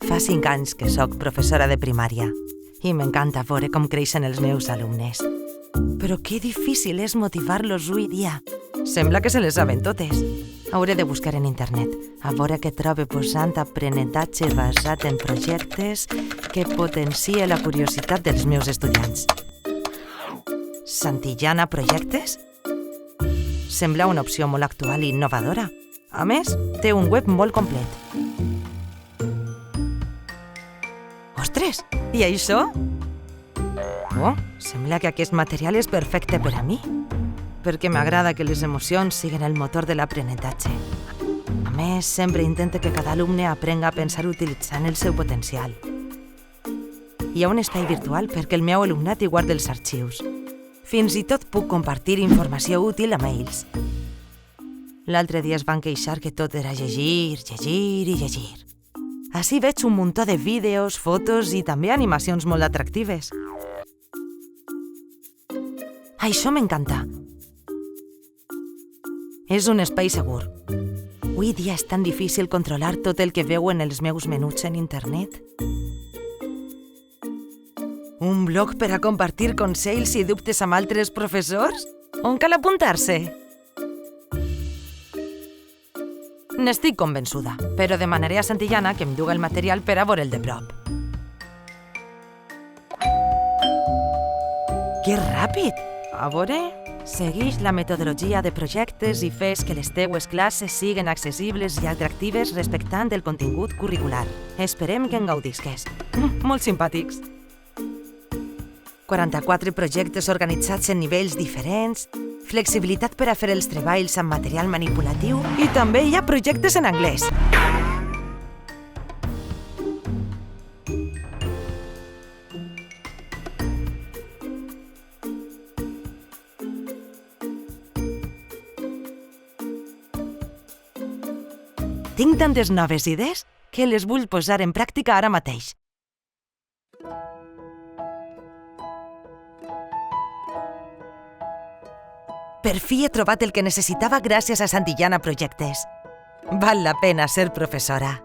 Fa 5 anys que sóc professora de primària i m'encanta veure com creixen els meus alumnes. Però que difícil és motivar-los avui dia. Sembla que se les saben totes. Hauré de buscar en internet, a veure què trobe posant aprenentatge basat en projectes que potencie la curiositat dels meus estudiants. Santillana Projectes? Sembla una opció molt actual i innovadora. A més, té un web molt complet. Ostres, i això? Oh, sembla que aquest material és perfecte per a mi, perquè m'agrada que les emocions siguin el motor de l'aprenentatge. A més, sempre intento que cada alumne aprenga a pensar utilitzant el seu potencial. Hi ha un espai virtual perquè el meu alumnat hi guardi els arxius. Fins i tot puc compartir informació útil a mails. L'altre dia es van queixar que tot era llegir, llegir i llegir. Així veig un muntó de vídeos, fotos i també animacions molt atractives. Això m'encanta. És un espai segur. Avui dia és tan difícil controlar tot el que veuen els meus menuts en internet. Un blog per a compartir consells i dubtes amb altres professors? On cal apuntar-se? N'estic convençuda, però demanaré a Santillana que em duga el material per a veure'l de prop. Que ràpid! A veure... Segueix la metodologia de projectes i fes que les teues classes siguin accessibles i atractives respectant el contingut curricular. Esperem que en gaudisques. Molt simpàtics. 44 projectes organitzats en nivells diferents, flexibilitat per a fer els treballs amb material manipulatiu i també hi ha projectes en anglès. Tinc tantes noves idees que les vull posar en pràctica ara mateix. Per fi he trobat el que necessitava gràcies a Santillana Projectes. Val la pena ser professora.